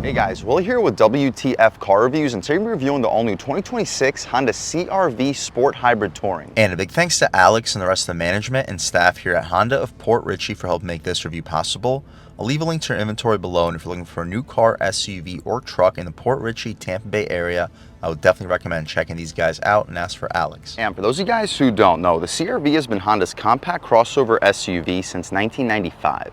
Hey guys, Will here with W.T.F car reviews, and today we're reviewing the all-new 2026 Honda CRV Sport Hybrid Touring. And a big thanks to Alex and the rest of the management and staff here at Honda of Port Richey for helping make this review possible. I'll leave a link to your inventory below, and if you're looking for a new car, SUV, or truck in the Port Richey, Tampa Bay area, I would definitely recommend checking these guys out and ask for Alex. And for those of you guys who don't know, the CRV has been Honda's compact crossover SUV since 1995.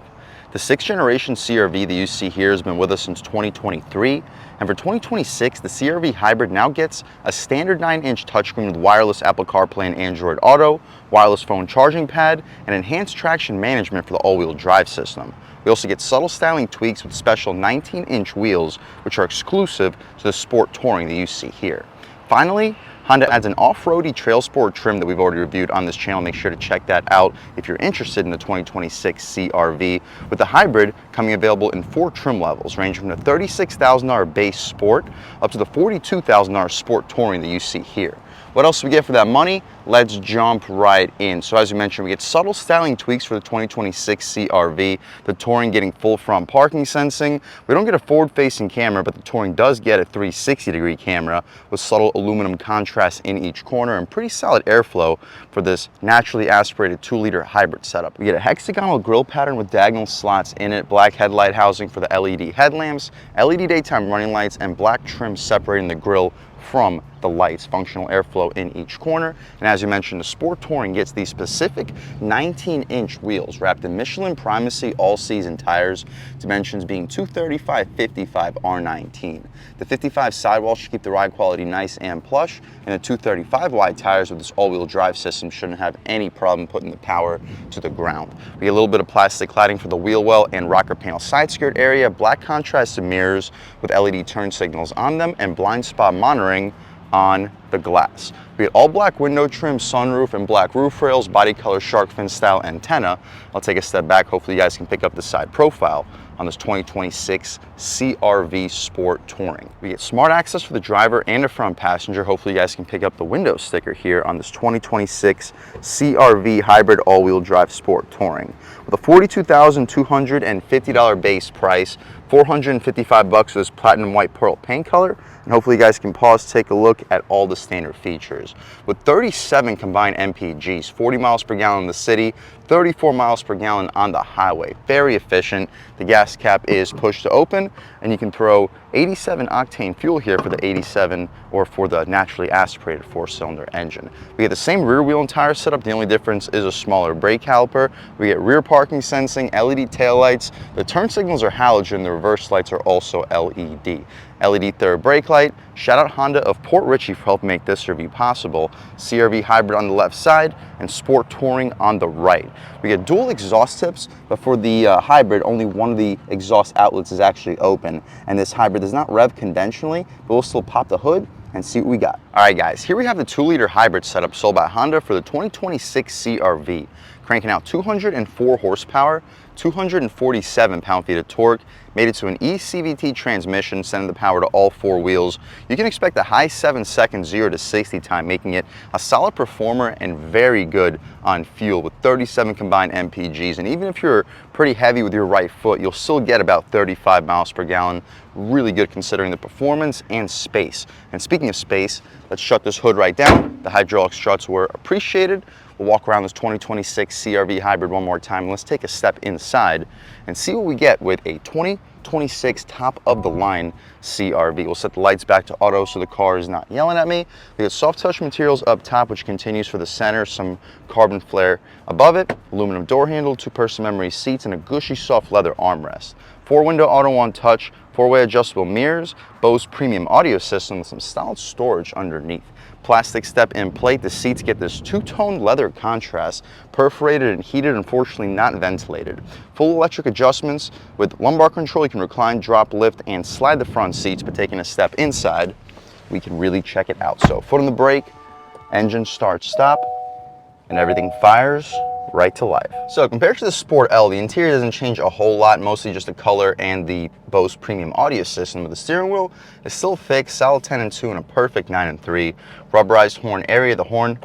The 6th generation CRV that you see here has been with us since 2023, and for 2026, the CRV Hybrid now gets a standard 9-inch touchscreen with wireless Apple CarPlay and Android Auto, wireless phone charging pad, and enhanced traction management for the all-wheel drive system. We also get subtle styling tweaks with special 19-inch wheels, which are exclusive to the Sport Touring that you see here. Finally, Honda adds an off-roady trail sport trim that we've already reviewed on this channel. Make sure to check that out if you're interested in the 2026 CRV, with the Hybrid coming available in 4 trim levels, ranging from the $36,000 base Sport up to the $42,000 Sport Touring that you see here. What else do we get for that money? Let's jump right in. So as you mentioned, we get subtle styling tweaks for the 2026 CRV, the Touring getting full front parking sensing. We don't get a forward-facing camera, but the Touring does get a 360-degree camera with subtle aluminum contrast in each corner and pretty solid airflow for this naturally aspirated 2-liter hybrid setup. We get a hexagonal grille pattern with diagonal slots in it, black headlight housing for the LED headlamps, LED daytime running lights, and black trim separating the grille from the lights, functional airflow in each corner. And as you mentioned, the Sport Touring gets these specific 19-inch wheels wrapped in Michelin Primacy all-season tires, dimensions being 235/55 R19. The 55 sidewall should keep the ride quality nice and plush, and the 235 wide tires with this all-wheel drive system shouldn't have any problem putting the power to the ground. We get a little bit of plastic cladding for the wheel well and rocker panel side skirt area, black contrasted mirrors with LED turn signals on them, and blind spot monitoring on the glass. We get all black window trim, sunroof, and black roof rails, body color shark fin style antenna. I'll take a step back. Hopefully you guys can pick up the side profile on this 2026 CRV Sport Touring. We get smart access for the driver and the front passenger. Hopefully you guys can pick up the window sticker here on this 2026 CRV Hybrid all-wheel drive Sport Touring. With a $42,250 base price, $455 for this platinum white pearl paint color, and hopefully you guys can pause to take a look at all the standard features. With 37 combined MPGs, 40 miles per gallon in the city, 34 miles per gallon on the highway. Very efficient. The gas cap is push to open, and you can throw 87 octane fuel here for the 87 or for the naturally aspirated 4-cylinder engine. We get the same rear wheel and tire setup. The only difference is a smaller brake caliper. We get rear parking sensing, LED taillights. The turn signals are halogen. The reverse lights are also LED. LED third brake light. Shout out Honda of Port Richey for helping make this review possible. CRV Hybrid on the left side and Sport Touring on the right. We get dual exhaust tips, but for the Hybrid, only one of the exhaust outlets is actually open, and this Hybrid does not rev conventionally, but we'll still pop the hood and see what we got. All right guys, here we have the 2-liter hybrid setup sold by Honda for the 2026 CRV, cranking out 204 horsepower, 247 pound-feet of torque, made it to an eCVT transmission, sending the power to all 4 wheels. You can expect a high 7-second 0 to 60 time, making it a solid performer and very good on fuel with 37 combined MPGs. And even if you're pretty heavy with your right foot, you'll still get about 35 miles per gallon. Really good considering the performance and space. And speaking of space, let's shut this hood right down. The hydraulic struts were appreciated. We'll walk around this 2026 CRV Hybrid one more time. Let's take a step inside and see what we get with a 2026 top-of-the-line CRV. We'll set the lights back to auto so the car is not yelling at me. We got soft touch materials up top, which continues for the center, some carbon flare above it, aluminum door handle, 2-person memory seats, and a gushy soft leather armrest. 4-window auto on touch, 4-way adjustable mirrors, Bose premium audio system with some solid storage underneath. Plastic step-in plate. The seats get this 2-tone leather contrast, perforated and heated, unfortunately not ventilated. Full electric adjustments with lumbar control. You can recline, drop, lift, and slide the front seats, but taking a step inside, we can really check it out. So foot on the brake, engine start, stop, and everything fires right to life. So compared to the Sport L, the interior doesn't change a whole lot, mostly just the color and the Bose premium audio system, but the steering wheel is still fixed, solid 10 and 2 and a perfect 9 and 3. Rubberized horn area. The horn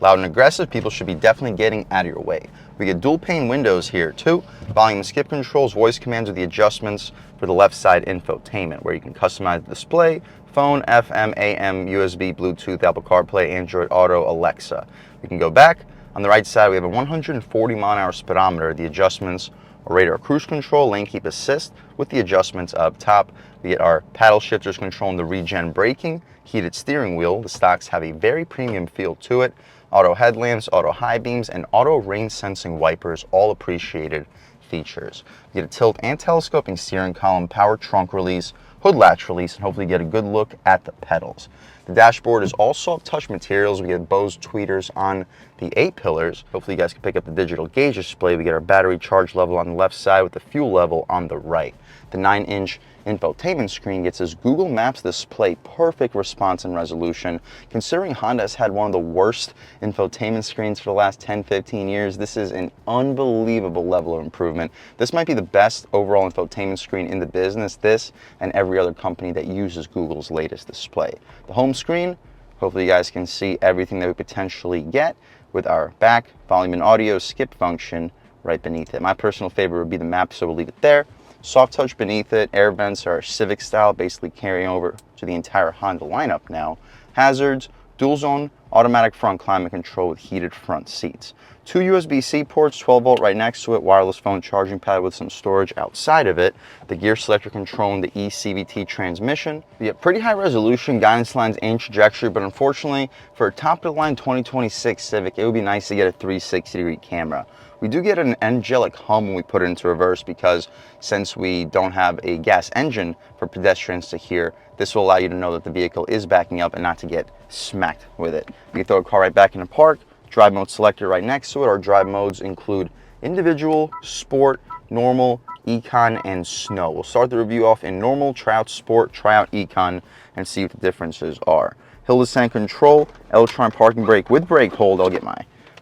Loud and aggressive, people should be definitely getting out of your way. We get dual pane windows here too, volume and skip controls, voice commands with the adjustments for the left side infotainment, where you can customize the display, phone, FM, AM, USB, Bluetooth, Apple CarPlay, Android Auto, Alexa. We can go back. On the right side, we have a 140 mile-an-hour speedometer. The adjustments are radar cruise control, lane keep assist with the adjustments up top. We get our paddle shifters controlling the regen braking, heated steering wheel. The stocks have a very premium feel to it. Auto headlamps, auto high beams, and auto rain sensing wipers, all appreciated features. You get a tilt and telescoping steering column, power trunk release, hood latch release, and hopefully get a good look at the pedals. The dashboard is all soft touch materials. We get Bose tweeters on the 8 pillars. Hopefully you guys can pick up the digital gauge display. We get our battery charge level on the left side with the fuel level on the right. The 9-inch infotainment screen gets us Google Maps display, perfect response and resolution. Considering Honda has had one of the worst infotainment screens for the last 10-15 years, this is an unbelievable level of improvement. This might be the best overall infotainment screen in the business, this and every other company that uses Google's latest display. The home screen, hopefully you guys can see everything that we potentially get with our back, volume and audio, skip function right beneath it. My personal favorite would be the map, so we'll leave it there. Soft touch beneath it, air vents are Civic style, basically carrying over to the entire Honda lineup now. Hazards, dual zone, automatic front climate control with heated front seats. 2 USB-C ports, 12 volt right next to it, wireless phone charging pad with some storage outside of it. The gear selector controlling the eCVT transmission. We have pretty high resolution guidance lines and trajectory, but unfortunately for a top of the line 2026 Civic, it would be nice to get a 360-degree camera. We do get an angelic hum when we put it into reverse because since we don't have a gas engine for pedestrians to hear, this will allow you to know that the vehicle is backing up and not to get smacked with it. You can throw a car right back into park, drive mode selector right next to it. Our drive modes include individual, sport, normal, econ, and snow. We'll start the review off in normal, try out sport, try out econ, and see what the differences are. Hill descent control, electronic parking brake with brake hold. I'll get my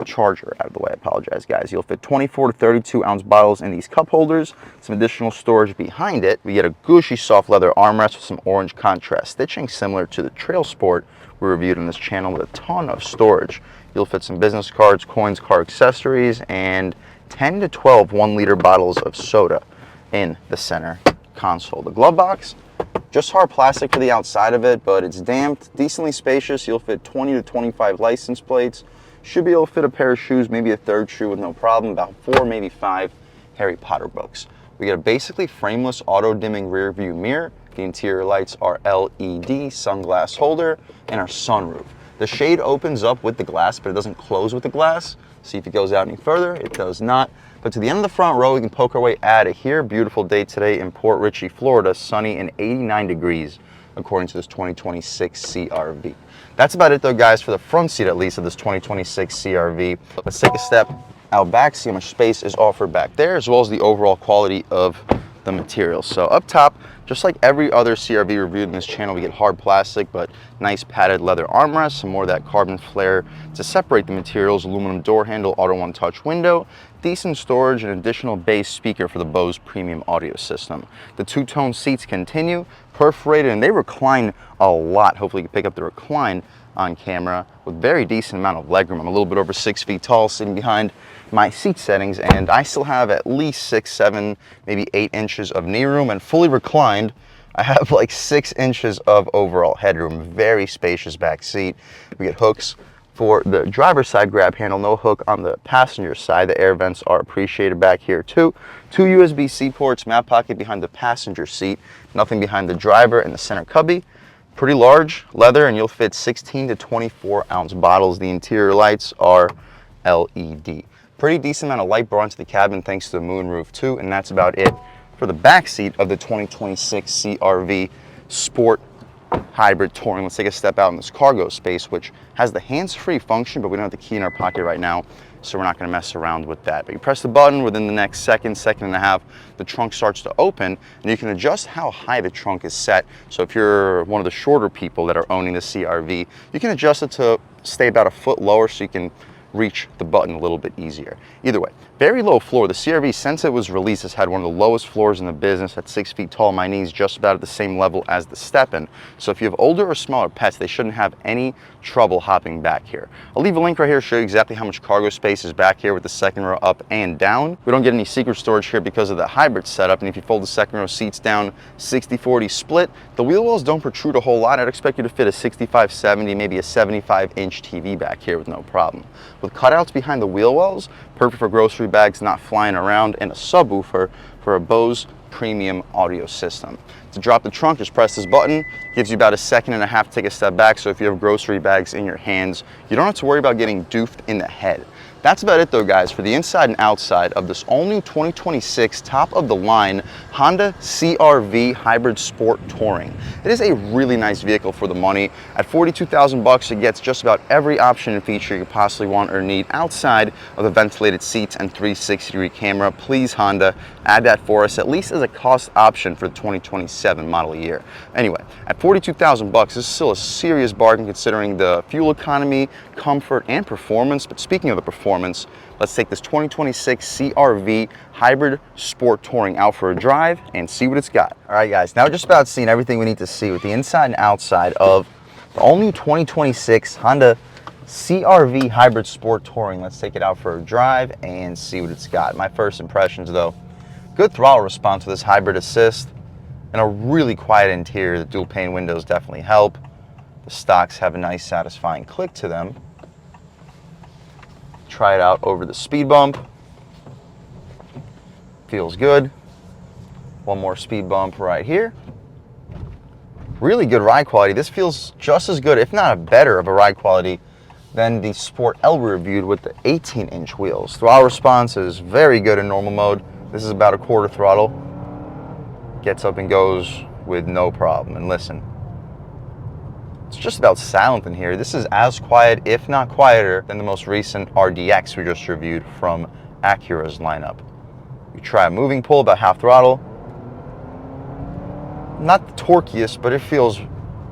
charger out of the way. I apologize, guys. You'll fit 24 to 32 ounce bottles in these cup holders, some additional storage behind it. We get a gushy soft leather armrest with some orange contrast stitching similar to the Trail Sport we reviewed on this channel, with a ton of storage. You'll fit some business cards, coins, car accessories, and 10 to 12 1-liter bottles of soda in the center console. The glove box, just hard plastic for the outside of it, but it's damped, decently spacious. You'll fit 20 to 25 license plates. Should be able to fit a pair of shoes, maybe a third shoe with no problem, about 4, maybe 5 Harry Potter books. We get a basically frameless auto-dimming rear view mirror. The interior lights are LED, sunglass holder, and our sunroof. The shade opens up with the glass, but it doesn't close with the glass. See if it goes out any further. It does not. But to the end of the front row, we can poke our way out of here. Beautiful day today in Port Richey, Florida, sunny and 89 degrees, according to this 2026 CRV. That's about it though, guys, for the front seat at least of this 2026 CRV. Let's take a step out back, see how much space is offered back there, as well as the overall quality of the materials. So up top, just like every other CRV reviewed in this channel, we get hard plastic but nice padded leather armrests, some more of that carbon flare to separate the materials, aluminum door handle, auto one touch window, decent storage, and additional bass speaker for the Bose premium audio system. The two-tone seats continue, perforated, and they recline a lot. Hopefully you can pick up the recline on camera with very decent amount of legroom. I'm a little bit over 6 feet tall sitting behind my seat settings, and I still have at least 6, 7, maybe 8 inches of knee room, and fully reclined, I have like 6 inches of overall headroom. Very spacious back seat. We get hooks for the driver's side grab handle, no hook on the passenger side. The air vents are appreciated back here too. 2 USB-C ports, map pocket behind the passenger seat, nothing behind the driver and the center cubby. Pretty large leather, and you'll fit 16 to 24 ounce bottles. The interior lights are LED. Pretty decent amount of light brought into the cabin thanks to the moonroof too, and that's about it for the back seat of the 2026 CRV Sport Hybrid Touring. Let's take a step out in this cargo space, which has the hands-free function, but we don't have the key in our pocket right now, so we're not going to mess around with that. But you press the button, within the next second and a half, the trunk starts to open, and you can adjust how high the trunk is set. So if you're one of the shorter people that are owning the CRV, you can adjust it to stay about a foot lower so you can reach the button a little bit easier. Either way, very low floor. The CRV, since it was released, has had one of the lowest floors in the business at 6 feet tall. My knee's just about at the same level as the step-in. So if you have older or smaller pets, they shouldn't have any trouble hopping back here. I'll leave a link right here to show you exactly how much cargo space is back here with the second row up and down. We don't get any secret storage here because of the hybrid setup, and if you fold the second row seats down 60-40 split, the wheel wells don't protrude a whole lot. I'd expect you to fit a 65-70, maybe a 75-inch TV back here with no problem. With cutouts behind the wheel wells, perfect for grocery bags not flying around, and a subwoofer for a Bose premium audio system. To drop the trunk, just press this button. Gives you about a second and a half to take a step back, so if you have grocery bags in your hands, you don't have to worry about getting doofed in the head. That's about it though, guys, for the inside and outside of this all-new 2026 top-of-the-line Honda CRV Hybrid Sport Touring. It is a really nice vehicle for the money. At $42,000 it gets just about every option and feature you could possibly want or need outside of the ventilated seats and 360-degree camera. Please, Honda, add that for us, at least as a cost option for the 2027 model year. Anyway, at $42,000, this is still a serious bargain considering the fuel economy, comfort, and performance. But speaking of the performance, let's take this 2026 CRV Hybrid Sport Touring out for a drive and see what it's got. All right, guys, now just about seen everything we need to see with the inside and outside of the all-new 2026 Honda CRV Hybrid Sport Touring. Let's take it out for a drive and see what it's got. My first impressions, though, good throttle response with this hybrid assist and a really quiet interior. The dual pane windows definitely help. The stocks have a nice satisfying click to them. Try it out over the speed bump. Feels good. One more speed bump right here. Really good ride quality. This feels just as good, if not better of a ride quality than the Sport L we reviewed with the 18-inch wheels. Throttle response is very good in normal mode. This is about a quarter throttle. Gets up and goes with no problem. And listen, it's just about silent in here. This is as quiet, if not quieter, than the most recent RDX we just reviewed from Acura's lineup. You try a moving pull, about half throttle. Not the torquiest, but it feels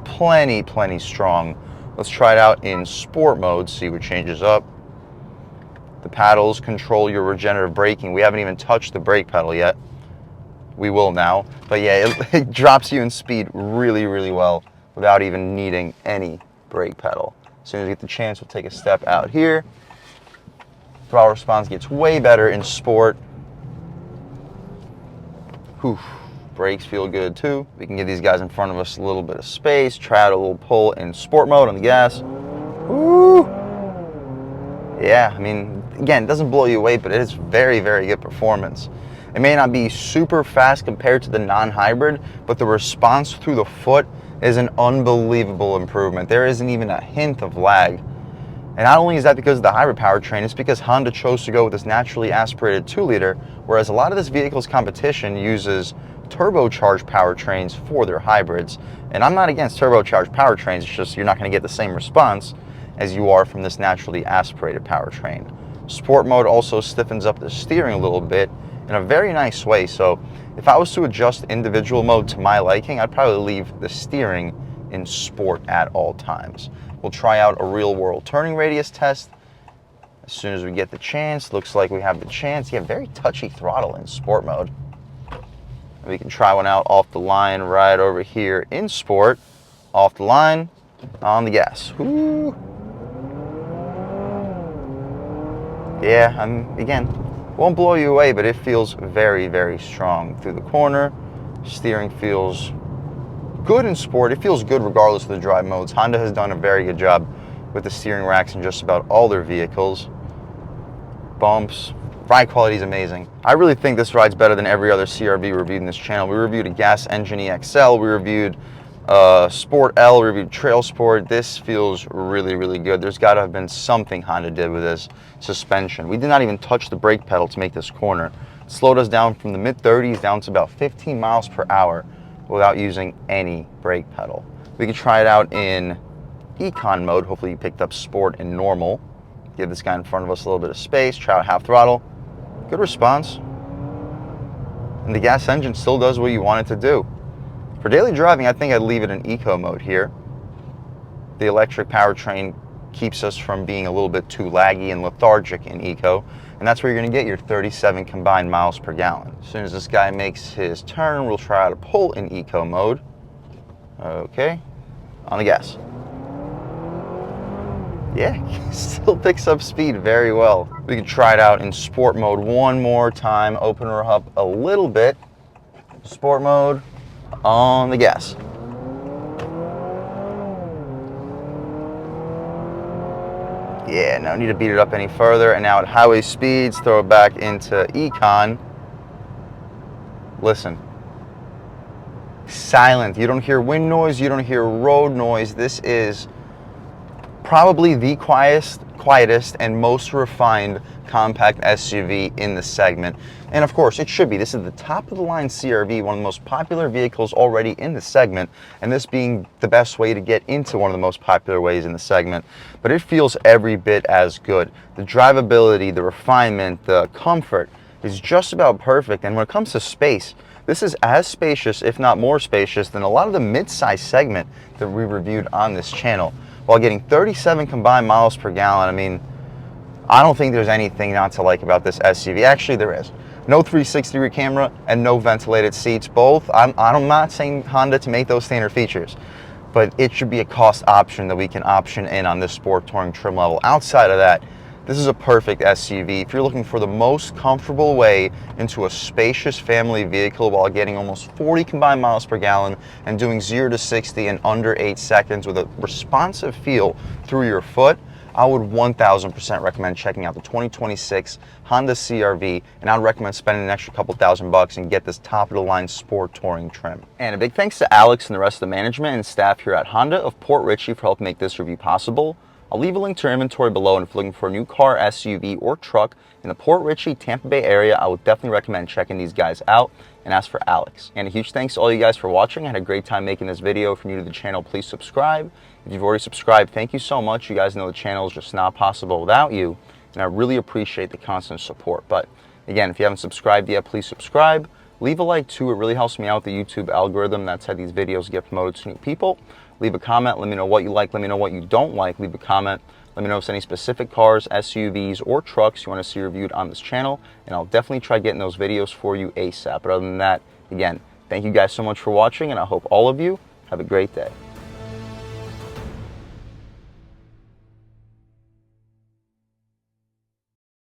plenty strong. Let's try it out in sport mode, see what changes up. The paddles control your regenerative braking. We haven't even touched the brake pedal yet. We will now. But yeah, it drops you in speed really well without even needing any brake pedal. As soon as we get the chance, we'll take a step out here. Throttle response gets way better in sport. Whew. Brakes feel good too. We can give these guys in front of us a little bit of space. Try out a little pull in sport mode on the gas. Woo! Yeah, I mean, again, it doesn't blow you away, but it is very good performance. It may not be super fast compared to the non-hybrid, but the response through the foot is an unbelievable improvement. There isn't even a hint of lag. And not only is that because of the hybrid powertrain, it's because Honda chose to go with this naturally aspirated 2-liter, whereas a lot of this vehicle's competition uses turbocharged powertrains for their hybrids. And I'm not against turbocharged powertrains, it's just you're not going to get the same response as you are from this naturally aspirated powertrain. Sport mode also stiffens up the steering a little bit in a very nice way. So if I was to adjust individual mode to my liking, I'd probably leave the steering in sport at all times. We'll try out a real world turning radius test as soon as we get the chance. Looks like we have the chance. Yeah, very touchy throttle in sport mode. We can try one out off the line right over here in sport. Off the line, on the gas. Woo. Yeah, again, won't blow you away, but it feels very strong through the corner. Steering feels good in sport. It feels good regardless of the drive modes. Honda has done a very good job with the steering racks in just about all their vehicles. Bumps. Ride quality is amazing. I really think this rides better than every other CRV reviewed in this channel. We reviewed a gas engine EXL, we reviewed Sport L, we reviewed Trail Sport. This feels really good. There's got to have been something Honda did with this suspension. We did not even touch the brake pedal to make this corner. It slowed us down from the mid-30s down to about 15 miles per hour without using any brake pedal. We can try it out in Econ mode. Hopefully you picked up Sport and Normal. Give this guy in front of us a little bit of space. Try out half throttle. Good response. And the gas engine still does what you want it to do. For daily driving, I think I'd leave it in Eco mode here. The electric powertrain keeps us from being a little bit too laggy and lethargic in Eco. and that's where you're gonna get your 37 combined miles per gallon. As soon as this guy makes his turn, we'll try to pull in eco mode. Okay, on the gas. Yeah, still picks up speed very well. We can try it out in sport mode one more time, open her up a little bit. Sport mode, on the gas. Yeah, no need to beat it up any further. And now at highway speeds, throw it back into econ. Listen. Silent. You don't hear wind noise, you don't hear road noise. This is probably the quietest and most refined compact SUV in the segment. And of course, it should be. This is the top of the line CRV, one of the most popular vehicles already in the segment, and this being the best way to get into one of the most popular ways in the segment. But it feels every bit as good. The drivability, the refinement, the comfort is just about perfect. And when it comes to space, this is as spacious, if not more spacious, than a lot of the mid-size segment that we reviewed on this channel. While getting 37 combined miles per gallon, I mean, I don't think there's anything not to like about this SUV. Actually, there is. No 360-degree camera and no ventilated seats. Both, I'm not saying Honda to make those standard features, but it should be a cost option that we can option in on this sport touring trim level. Outside of that, this is a perfect SUV. If you're looking for the most comfortable way into a spacious family vehicle while getting almost 40 combined miles per gallon and doing 0 to 60 in under 8 seconds with a responsive feel through your foot, I would 1000% recommend checking out the 2026 Honda CRV, and I'd recommend spending an extra couple $1,000 and get this top of the line sport touring trim. And a big thanks to Alex and the rest of the management and staff here at Honda of Port Richey for helping make this review possible. I'll leave a link to our inventory below, and if you're looking for a new car, SUV, or truck in the Port Richey, Tampa Bay area, I would definitely recommend checking these guys out and ask for Alex. And a huge thanks to all you guys for watching. I had a great time making this video. If you're new to the channel, please subscribe. If you've already subscribed, thank you so much. You guys know the channel is just not possible without you, and I really appreciate the constant support. But again, if you haven't subscribed yet, please subscribe. Leave a like too. It really helps me out with the YouTube algorithm. That's how these videos get promoted to new people. Leave a comment. Let me know what you like. Let me know what you don't like. Leave a comment. Let me know if there's any specific cars, SUVs, or trucks you want to see reviewed on this channel, and I'll definitely try getting those videos for you ASAP. But other than that, again, thank you guys so much for watching, and I hope all of you have a great day.